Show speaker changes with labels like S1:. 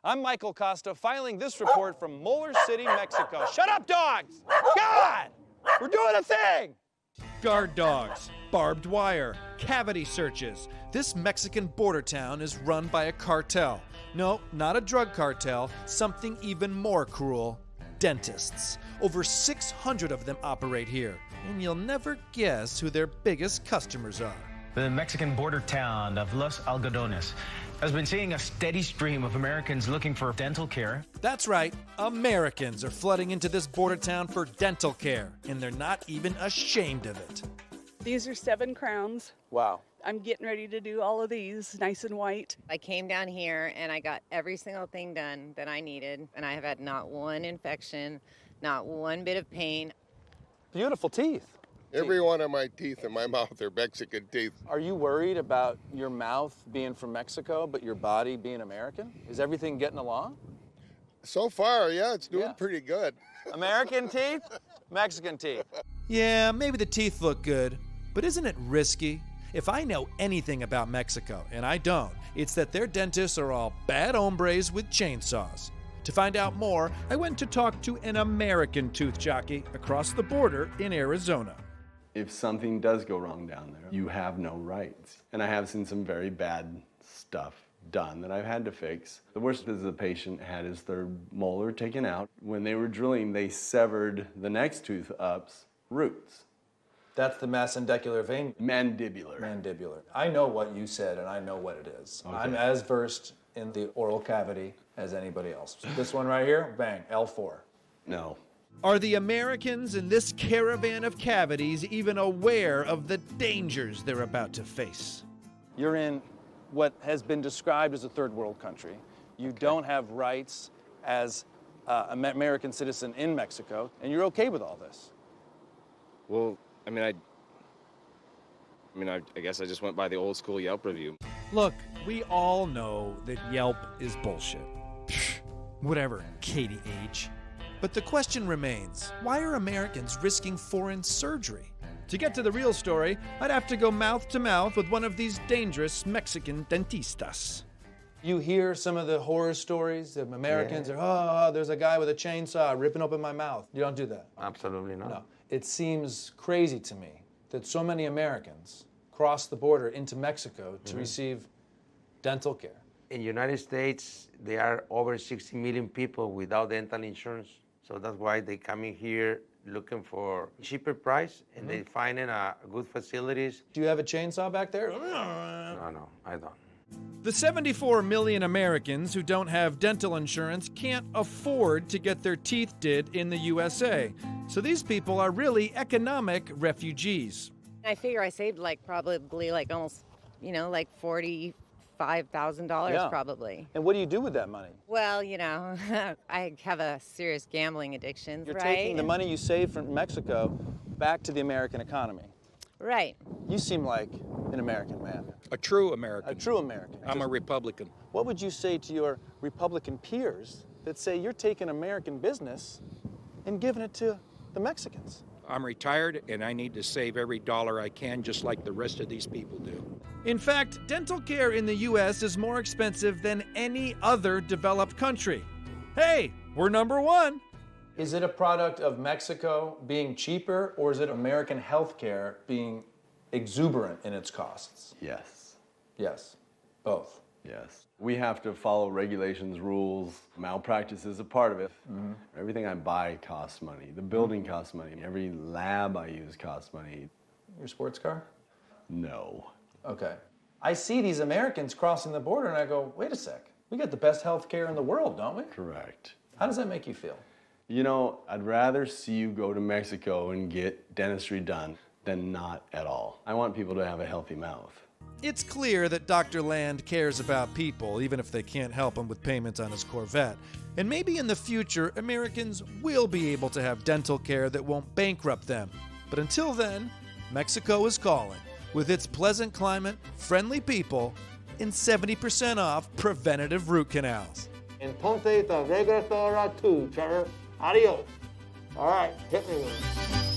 S1: I'm Michael Kosta, filing this report from Molar City, Mexico. Shut up, dogs! God! We're doing a thing!
S2: Guard dogs, barbed wire, cavity searches. This Mexican border town is run by a cartel. No, not a drug cartel, something even more cruel. Dentists. Over 600 of them operate here, and you'll never guess who their biggest customers are.
S3: The Mexican border town of Los Algodones has been seeing a steady stream of Americans looking for dental care.
S2: That's right, Americans are flooding into this border town for dental care, and they're not even ashamed of it.
S4: These are 7 crowns.
S1: Wow.
S4: I'm getting ready to do all of these, nice and white.
S5: I came down here and I got every single thing done that I needed, and I have had not one infection, not one bit of pain.
S1: Beautiful teeth.
S6: Every one of my teeth in my mouth are Mexican teeth.
S1: Are you worried about your mouth being from Mexico, but your body being American? Is everything getting along?
S6: So far, yeah, it's doing pretty good.
S1: American teeth, Mexican teeth.
S2: Yeah, maybe the teeth look good, but isn't it risky? If I know anything about Mexico, and I don't, it's that their dentists are all bad hombres with chainsaws. To find out more, I went to talk to an American tooth jockey across the border in Arizona.
S7: If something does go wrong down there, you have no rights. And I have seen some very bad stuff done that I've had to fix. The worst is the patient had his 3rd molar taken out. When they were drilling, they severed the next tooth up's roots.
S1: That's the massendicular vein.
S7: Mandibular.
S1: Mandibular. I know what you said, and I know what it is. Okay. I'm as versed in the oral cavity as anybody else. This one right here, bang, L4.
S7: No.
S2: Are the Americans in this caravan of cavities even aware of the dangers they're about to face?
S1: You're in what has been described as a 3rd world country. You don't have rights as an American citizen in Mexico, and you're okay with all this.
S8: Well, I guess I just went by the old school Yelp review.
S2: Look, we all know that Yelp is bullshit. Whatever, Katie H. But the question remains, why are Americans risking foreign surgery? To get to the real story, I'd have to go mouth to mouth with one of these dangerous Mexican dentistas.
S1: You hear some of the horror stories of Americans are, there's a guy with a chainsaw ripping open my mouth. You don't do that.
S9: Absolutely not.
S1: No. It seems crazy to me that so many Americans cross the border into Mexico to receive dental care.
S9: In the United States, there are over 60 million people without dental insurance. So that's why they come in here looking for cheaper price, and they find good facilities.
S1: Do you have a chainsaw back there?
S9: No, I don't.
S2: The 74 million Americans who don't have dental insurance can't afford to get their teeth did in the USA. So these people are really economic refugees.
S5: I figure I saved probably almost, like $45,000 probably.
S1: And what do you do with that money?
S5: Well, I have a serious gambling addiction,
S1: You're
S5: right?
S1: taking the money you saved from Mexico back to the American economy.
S5: Right.
S1: You seem like an American man.
S10: A true American.
S1: A true American.
S10: I'm a Republican.
S1: What would you say to your Republican peers that say you're taking American business and giving it to the Mexicans?
S10: I'm retired and I need to save every dollar I can, just like the rest of these people do.
S2: In fact, dental care in the U.S. is more expensive than any other developed country. Hey, we're #1.
S1: Is it a product of Mexico being cheaper, or is it American healthcare being exuberant in its costs?
S7: Yes.
S1: Yes, both.
S7: Yes. We have to follow regulations, rules. Malpractice is a part of it. Everything I buy costs money. The building costs money. Every lab I use costs money.
S1: Your sports car?
S7: No.
S1: Okay. I see these Americans crossing the border and I go, wait a sec. We got the best health care in the world, don't we?
S7: Correct.
S1: How does that make you feel?
S7: I'd rather see you go to Mexico and get dentistry done than not at all. I want people to have a healthy mouth.
S2: It's clear that Dr. Land cares about people, even if they can't help him with payments on his Corvette. And maybe in the future, Americans will be able to have dental care that won't bankrupt them. But until then, Mexico is calling, with its pleasant climate, friendly people, and 70% off preventative root canals.
S11: Entonces te regreso a tú, Trevor. Adios. All right, hit me with it.